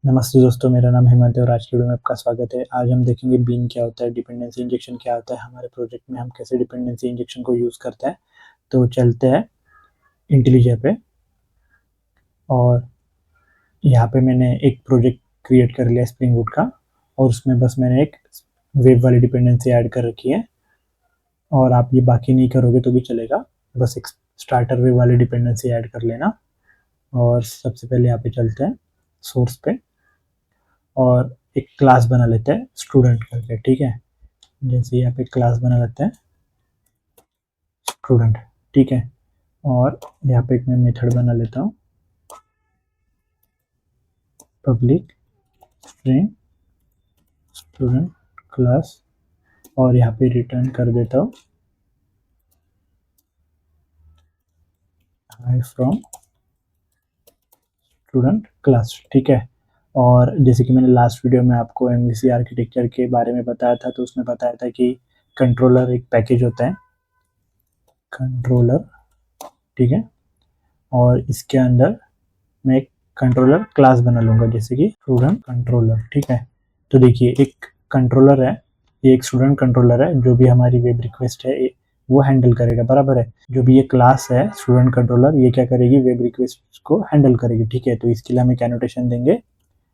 नमस्ते दोस्तों, मेरा नाम हेमंत है और आज की वीडियो में आपका स्वागत है। आज हम देखेंगे बीन क्या होता है, डिपेंडेंसी इंजेक्शन क्या होता है, हमारे प्रोजेक्ट में हम कैसे डिपेंडेंसी इंजेक्शन को यूज़ करते हैं। तो चलते हैं इंटेलिजेर पे और यहाँ पे मैंने एक प्रोजेक्ट क्रिएट कर लिया स्प्रिंग बूट का और उसमें बस मैंने एक वेब वाली डिपेंडेंसी ऐड कर रखी है और आप ये बाकी नहीं करोगे तो भी चलेगा। बस एक स्टार्टर वेब वाली डिपेंडेंसी ऐड कर लेना और सबसे पहले यहाँ पे चलते हैं सोर्स पे और एक क्लास बना लेते हैं स्टूडेंट करके। ठीक है, जैसे यहाँ पे क्लास बना लेते हैं स्टूडेंट। ठीक है, और यहाँ पे एक मैं मेथड बना लेता हूँ पब्लिक स्ट्रिंग स्टूडेंट क्लास और यहाँ पे रिटर्न कर देता हूँ हाई फ्रॉम स्टूडेंट क्लास। ठीक है, और जैसे कि मैंने लास्ट वीडियो में आपको एमवीसी आर्किटेक्चर के बारे में बताया था, तो उसमें बताया था कि कंट्रोलर एक पैकेज होता है कंट्रोलर। ठीक है, और इसके अंदर मैं एक कंट्रोलर क्लास बना लूँगा जैसे कि स्टूडेंट कंट्रोलर। ठीक है, तो देखिए एक कंट्रोलर है, ये एक स्टूडेंट कंट्रोलर है, जो भी हमारी वेब रिक्वेस्ट है वो हैंडल करेगा। बराबर है, जो भी ये क्लास है स्टूडेंट कंट्रोलर, ये क्या करेगी, वेब रिक्वेस्ट को हैंडल करेगी। ठीक है, तो इसके लिए हम एक एनोटेशन देंगे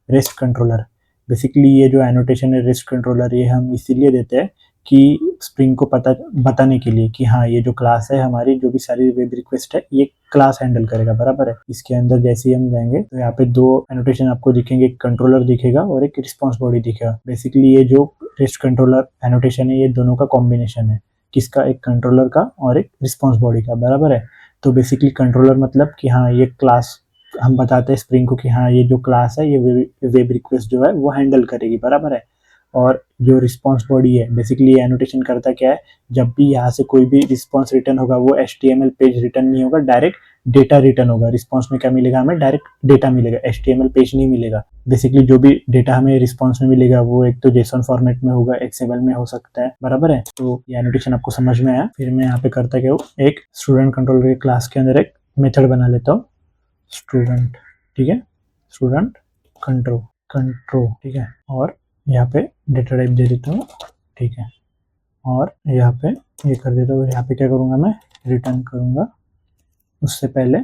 रेस्ट कंट्रोलर। बेसिकली ये जो एनोटेशन है रेस्ट कंट्रोलर, ये हम इसीलिए देते हैं कि स्प्रिंग को पता बताने के लिए कि हाँ, ये जो क्लास है हमारी, जो भी सारी वेब रिक्वेस्ट है ये क्लास हैंडल करेगा। बराबर है, इसके अंदर जैसे ही हम जाएंगे तो यहाँ पे दो एनोटेशन आपको दिखेंगे, एक कंट्रोलर दिखेगा और एक रिस्पॉन्स बॉडी दिखेगा। बेसिकली ये जो रेस्ट कंट्रोलर एनोटेशन है ये दोनों का कॉम्बिनेशन है, किसका, एक कंट्रोलर का और एक रिस्पॉन्स बॉडी का। बराबर है, तो बेसिकली कंट्रोलर मतलब कि हाँ ये क्लास, हम बताते हैं स्प्रिंग को कि हाँ ये जो क्लास है ये वेब रिक्वेस्ट जो है वो हैंडल करेगी। बराबर है, और जो रिस्पॉन्स बॉडी है बेसिकली ये एनोटेशन करता क्या है, जब भी यहाँ से कोई भी रिस्पॉन्स रिटर्न होगा वो HTML पेज रिटर्न नहीं होगा, डायरेक्ट डेटा रिटर्न होगा। रिस्पॉन्स में क्या मिलेगा, हमें डायरेक्ट डेटा मिलेगा, HTML पेज नहीं मिलेगा। बेसिकली जो भी डेटा हमें रिस्पॉन्स में मिलेगा वो एक तो जेसन फॉर्मेट में होगा, XML में हो सकता है। बराबर है, तो ये एनोटेशन आपको समझ में आया। फिर मैं यहाँ पे करता क्या हूँ, एक स्टूडेंट कंट्रोलर के क्लास के अंदर एक मेथड बना लेता हूँ स्टूडेंट। ठीक है, स्टूडेंट कंट्रोल। ठीक है, और यहाँ पे डेटा टाइप दे देता हूँ। ठीक है, और यहाँ पे ये कर देता हूँ। यहाँ पे क्या करूँगा, मैं रिटर्न करूँगा। उससे पहले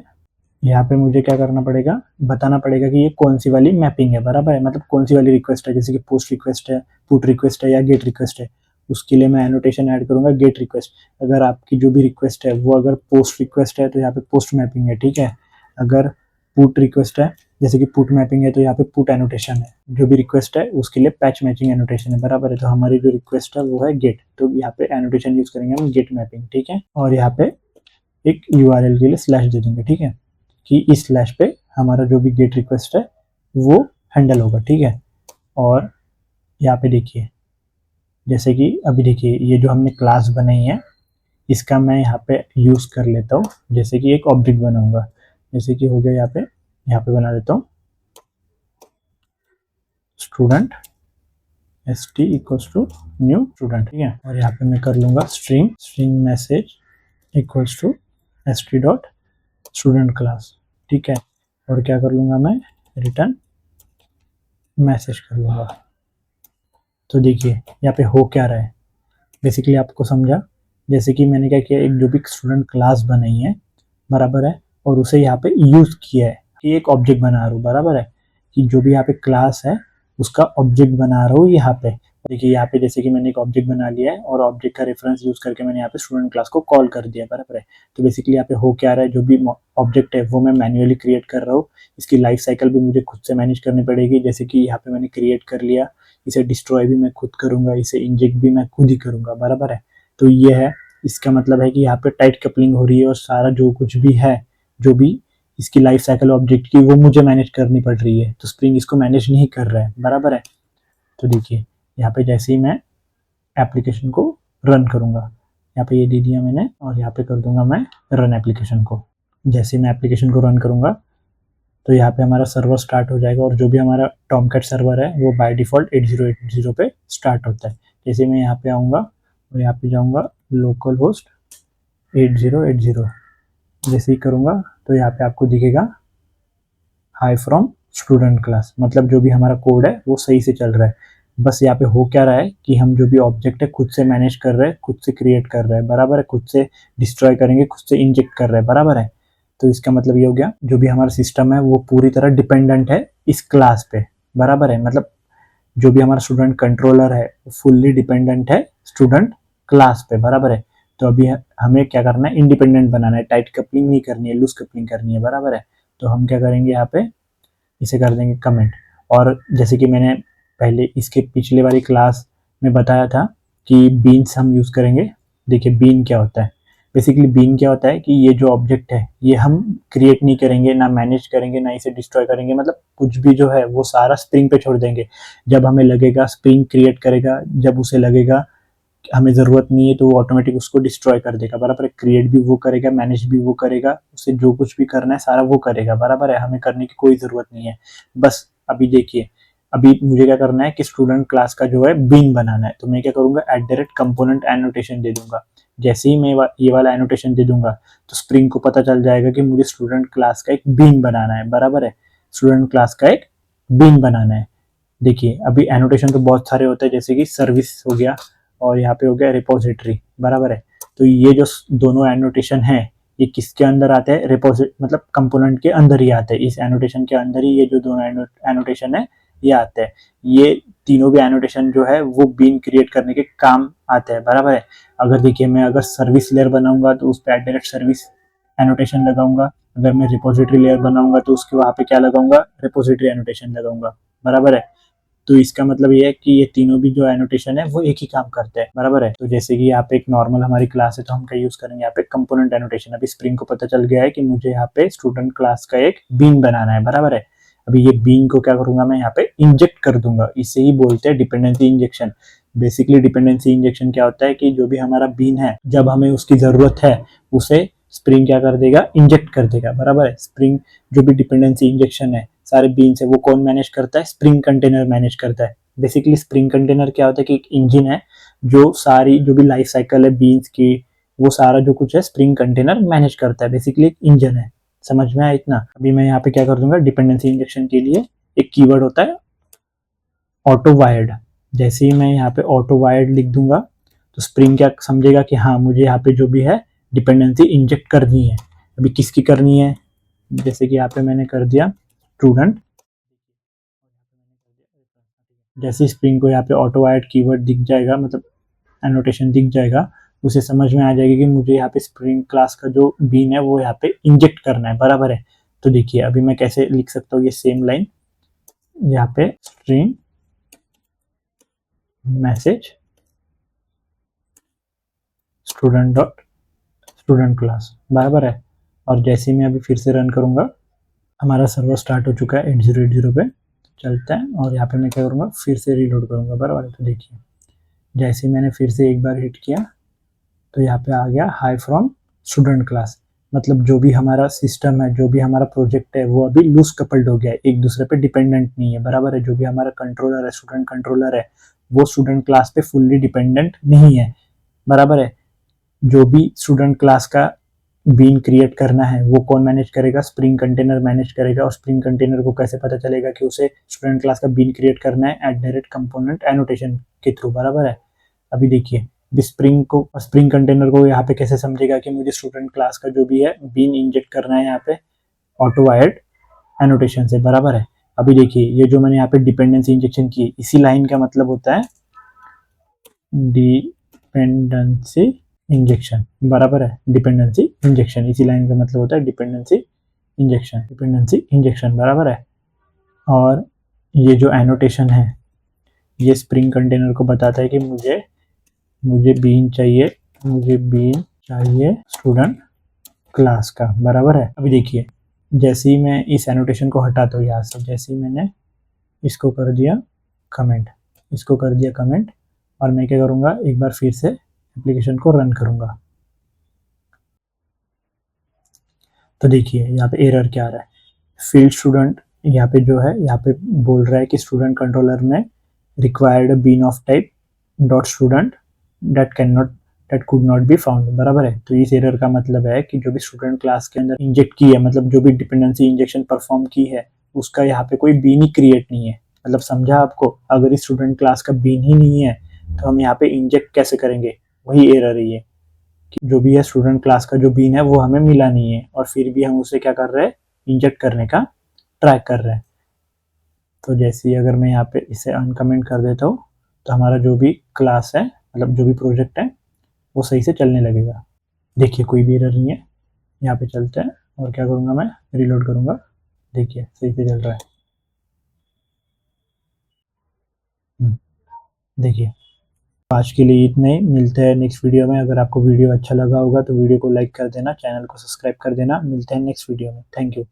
यहाँ पे मुझे क्या करना पड़ेगा, बताना पड़ेगा कि ये कौन सी वाली मैपिंग है। बराबर है, मतलब कौन सी वाली रिक्वेस्ट है, जैसे कि पोस्ट रिक्वेस्ट है, पुट रिक्वेस्ट है या गेट रिक्वेस्ट है। उसके लिए मैं एनोटेशन ऐड करूँगा गेट रिक्वेस्ट। अगर आपकी जो भी रिक्वेस्ट है वो अगर पोस्ट रिक्वेस्ट है तो यहाँ पे पोस्ट मैपिंग है। ठीक है, अगर पुट रिक्वेस्ट है, जैसे कि पुट मैपिंग है, तो यहाँ पे पुट एनोटेशन है। जो भी रिक्वेस्ट है उसके लिए पैच मैचिंग एनोटेशन है। बराबर है, तो हमारी जो रिक्वेस्ट है वो है गेट, तो यहाँ पे एनोटेशन यूज करेंगे हम गेट मैपिंग। ठीक है, और यहाँ पे एक URL के लिए स्लैश दे देंगे। ठीक है, कि इस स्लैश पे हमारा जो भी गेट रिक्वेस्ट है वो हैंडल होगा। ठीक है, और यहाँ पे देखिए, जैसे कि अभी देखिए ये जो हमने क्लास बनाई है इसका मैं यहाँ पे यूज कर लेता हूँ, जैसे कि एक ऑब्जेक्ट बनाऊंगा। जैसे कि हो गया, यहाँ पे बना देता हूँ student st equals to new student. ठीक है, और यहाँ पे मैं कर लूंगा string message equals to st dot student class. ठीक है, और क्या कर लूंगा, मैं रिटर्न मैसेज कर लूंगा। तो देखिए यहाँ पे हो क्या रहा है, बेसिकली आपको समझा। जैसे कि मैंने क्या किया, एक जो भी स्टूडेंट क्लास बनाई है, बराबर है, और उसे यहाँ पे यूज किया है कि एक ऑब्जेक्ट बना रहा हूँ। बराबर है, कि जो भी यहाँ पे क्लास है उसका ऑब्जेक्ट बना रहा हूँ यहाँ पे। देखिए यहाँ पे जैसे कि मैंने एक ऑब्जेक्ट बना लिया है और ऑब्जेक्ट का रेफरेंस यूज करके मैंने यहाँ पे स्टूडेंट क्लास को कॉल कर दिया। बराबर है, तो बेसिकली यहाँ पे हो क्या रहा है, जो भी ऑब्जेक्ट है वो मैं मैन्युअली क्रिएट कर रहा हूँ। इसकी लाइफ साइकिल भी मुझे खुद से मैनेज करनी पड़ेगी। जैसे कि यहाँ पे मैंने क्रिएट कर लिया, इसे डिस्ट्रॉय भी मैं खुद करूंगा, इसे इंजेक्ट भी मैं खुद ही करूंगा। बराबर है, तो ये है, इसका मतलब है कि यहाँ पे टाइट कपलिंग हो रही है और सारा जो कुछ भी है, जो भी इसकी लाइफ साइकिल ऑब्जेक्ट की, वो मुझे मैनेज करनी पड़ रही है। तो स्प्रिंग इसको मैनेज नहीं कर रहा है। बराबर है, तो देखिए यहाँ पे जैसे ही मैं एप्लीकेशन को रन करूंगा, यहाँ पे ये दे दिया मैंने, और यहाँ पे कर दूंगा मैं रन एप्लीकेशन को। जैसे मैं एप्लीकेशन को रन करूंगा तो यहाँ पे हमारा सर्वर स्टार्ट हो जाएगा, और जो भी हमारा टॉमकैट सर्वर है वो बाय डिफॉल्ट 8080 पे स्टार्ट होता है। जैसे मैं यहाँ पे आऊँगा और यहाँ पे जाऊँगा लोकल होस्ट 8080, जैसे ही करूँगा तो यहाँ पे आपको दिखेगा हाई फ्रॉम स्टूडेंट क्लास, मतलब जो भी हमारा कोड है वो सही से चल रहा है। बस यहाँ पे हो क्या रहा है कि हम जो भी ऑब्जेक्ट है खुद से मैनेज कर रहे हैं, खुद से क्रिएट कर रहे हैं, बराबर है, खुद से डिस्ट्रॉय करेंगे, खुद से इंजेक्ट कर रहे हैं, बराबर है। तो इसका मतलब ये हो गया, जो भी हमारा सिस्टम है वो पूरी तरह डिपेंडेंट है इस क्लास पे, बराबर है। मतलब जो भी हमारा स्टूडेंट कंट्रोलर है वो फुल्ली डिपेंडेंट है स्टूडेंट क्लास पे, बराबर है। तो अभी हमें क्या करना है, इंडिपेंडेंट बनाना है, टाइट कपलिंग नहीं करनी है, लूज कपलिंग करनी है, बराबर है। तो हम क्या करेंगे, यहाँ पे इसे कर देंगे कमेंट। और जैसे कि मैंने पहले इसके पिछले वाली क्लास में बताया था कि बीन्स हम यूज़ करेंगे। देखिए बीन क्या होता है, बेसिकली बीन क्या होता है कि ये जो ऑब्जेक्ट है ये हम क्रिएट नहीं करेंगे, ना मैनेज करेंगे, ना इसे डिस्ट्रॉय करेंगे, मतलब कुछ भी जो है वो सारा स्प्रिंग पे छोड़ देंगे। जब हमें लगेगा स्प्रिंग क्रिएट करेगा, जब उसे लगेगा हमें ज़रूरत नहीं है तो वो ऑटोमेटिक उसको डिस्ट्रॉय कर देगा, बराबर है। क्रिएट भी वो करेगा, मैनेज भी वो करेगा, उसे जो कुछ भी करना है सारा वो करेगा, बराबर है। हमें करने की कोई ज़रूरत नहीं है। बस अभी देखिए, अभी मुझे क्या करना है कि स्टूडेंट क्लास का जो है बीन बनाना है। तो मैं क्या करूँगा, @कंपोनेंट एनोटेशन दे दूंगा। जैसे ही मैं ये वाला एनोटेशन दे दूंगा तो स्प्रिंग को पता चल जाएगा कि मुझे स्टूडेंट क्लास का एक बीन बनाना है, बराबर है। स्टूडेंट क्लास का एक बीन बनाना है। देखिए अभी एनोटेशन तो बहुत सारे होते हैं, जैसे कि सर्विस हो गया और यहाँ पे हो गया रिपोजिटरी, बराबर है। तो ये जो दोनों एनोटेशन है ये किसके अंदर आते हैं, रिपोजिट मतलब कंपोनेंट के अंदर ही आते हैं। इस एनोटेशन के अंदर ही ये जो दोनों एनोटेशन है ये आते हैं। ये तीनों भी एनोटेशन जो है वो बीन क्रिएट करने के काम आते हैं, बराबर है। अगर देखिए मैं अगर सर्विस लेयर बनाऊंगा तो उस पर डायरेक्ट सर्विस एनोटेशन लगाऊंगा। अगर मैं रिपोजिटरी लेयर बनाऊंगा तो उसके वहां पे क्या लगाऊंगा, रिपोजिटरी एनोटेशन लगाऊंगा, बराबर है। तो इसका मतलब ये है कि ये तीनों भी जो एनोटेशन है वो एक ही काम करते हैं, बराबर है। तो जैसे कि यहाँ पे एक नॉर्मल हमारी क्लास है तो हम क्या यूज करेंगे, यहाँ पे कंपोनेंट एनोटेशन। अभी स्प्रिंग को पता चल गया है कि मुझे यहाँ पे स्टूडेंट क्लास का एक बीन बनाना है, बराबर है। अभी ये बीन को क्या करूंगा, मैं यहाँ पे इंजेक्ट कर दूंगा। इसे ही बोलते हैं dependency injection. Basically dependency injection क्या होता है कि जो भी हमारा बीन है जब हमें उसकी जरूरत है उसे स्प्रिंग क्या कर देगा, इंजेक्ट कर देगा, बराबर है। स्प्रिंग जो भी डिपेंडेंसी इंजेक्शन है सारे बीन्स है वो कौन मैनेज करता है, स्प्रिंग कंटेनर मैनेज करता है। बेसिकली स्प्रिंग कंटेनर क्या होता है कि एक इंजन है जो सारी जो भी लाइफ साइकिल है बीन्स की वो सारा जो कुछ है स्प्रिंग कंटेनर मैनेज करता है। बेसिकली एक इंजन है, समझ में आया इतना। अभी मैं यहाँ पे क्या कर दूंगा, डिपेंडेंसी इंजेक्शन के लिए एक कीवर्ड होता है ऑटो वायर्ड। जैसे ही मैं यहाँ पे ऑटो वायर्ड लिख दूंगा तो स्प्रिंग क्या समझेगा कि हाँ मुझे यहाँ पे जो भी है डिपेंडेंसी इंजेक्ट करनी है। अभी किसकी करनी है, जैसे कि यहाँ पे मैंने कर दिया स्टूडेंट। जैसे स्प्रिंग को यहाँ पे ऑटो वायर्ड कीवर्ड दिख जाएगा, मतलब एनोटेशन दिख जाएगा, उसे समझ में आ जाएगी कि मुझे यहाँ पे स्प्रिंग क्लास का जो बीन है वो यहाँ पे इंजेक्ट करना है, बराबर है। तो देखिए अभी मैं कैसे लिख सकता हूँ ये सेम लाइन, यहाँ पे string message student dot student class, बराबर है। और जैसे ही मैं अभी फिर से रन करूंगा, हमारा सर्वर स्टार्ट हो चुका है 8080 पे चलता है। और यहाँ पे मैं क्या करूँगा, फिर से रीलोड करूँगा, बराबर है। तो देखिए जैसे ही मैंने फिर से एक बार हिट किया तो यहाँ पे आ गया हाई फ्रॉम स्टूडेंट क्लास। मतलब जो भी हमारा सिस्टम है, जो भी हमारा प्रोजेक्ट है वो अभी लूज कपल्ड हो गया है, एक दूसरे पे डिपेंडेंट नहीं है, बराबर है। जो भी हमारा कंट्रोलर है, स्टूडेंट कंट्रोलर है, वो स्टूडेंट क्लास पे फुल्ली डिपेंडेंट नहीं है, बराबर है। जो भी स्टूडेंट क्लास का बीन क्रिएट करना है वो कौन मैनेज करेगा, स्प्रिंग कंटेनर मैनेज करेगा। और स्प्रिंग कंटेनर को कैसे पता चलेगा कि उसे स्टूडेंट क्लास का बीन क्रिएट करना है, @कंपोनेंट एनोटेशन के थ्रू, बराबर है। अभी देखिए स्प्रिंग कंटेनर को यहाँ पे कैसे समझेगा कि मुझे स्टूडेंट क्लास का जो भी है बीन इंजेक्ट करना है यहाँ पे ऑटो वायर्ड एनोटेशन से, बराबर है। अभी देखिए ये जो मैंने यहाँ पे डिपेंडेंसी इंजेक्शन की, इसी लाइन का मतलब होता है डिपेंडेंसी इंजेक्शन, बराबर है। डिपेंडेंसी इंजेक्शन इसी लाइन का मतलब होता है डिपेंडेंसी इंजेक्शन, बराबर है। और ये जो एनोटेशन है ये स्प्रिंग कंटेनर को बताता है कि मुझे बीन चाहिए स्टूडेंट क्लास का, बराबर है। अभी देखिए जैसे ही मैं इस एनोटेशन को हटाता हूँ यहाँ से, जैसे ही मैंने इसको कर दिया कमेंट, और मैं क्या करूँगा, एक बार फिर से एप्लीकेशन को रन करूँगा। तो देखिए यहाँ पे एरर क्या आ रहा है, फील्ड स्टूडेंट यहाँ पे जो है यहाँ पे बोल रहा है कि स्टूडेंट कंट्रोलर में required bean of type dot student that could not be found, बराबर है। तो इस एरर का मतलब है कि जो भी स्टूडेंट क्लास के अंदर इंजेक्ट की है, मतलब जो भी डिपेंडेंसी इंजेक्शन परफॉर्म की है उसका यहाँ पे कोई बीन ही क्रिएट नहीं है। मतलब समझा आपको? अगर इस स्टूडेंट क्लास का बीन ही नहीं है तो हम यहाँ पे इंजेक्ट कैसे करेंगे? वही एरर है ये कि जो भी है स्टूडेंट क्लास का जो बीन है वो हमें मिला नहीं है और फिर भी हम उसे क्या कर रहे हैं, इंजेक्ट करने का ट्राई कर रहे हैं। तो जैसे ही अगर मैं यहाँ पे इसे अनकमेंट कर देता हूँ तो हमारा जो भी क्लास है, मतलब जो भी प्रोजेक्ट है, वो सही से चलने लगेगा। देखिए कोई भी एरर नहीं है। यहाँ पे चलते हैं और क्या करूँगा, मैं रीलोड करूँगा। देखिए सही से चल रहा है। देखिए, आज के लिए इतने ही। मिलते हैं नेक्स्ट वीडियो में। अगर आपको वीडियो अच्छा लगा होगा तो वीडियो को लाइक कर देना, चैनल को सब्सक्राइब कर देना। मिलते हैं नेक्स्ट वीडियो में। Thank you.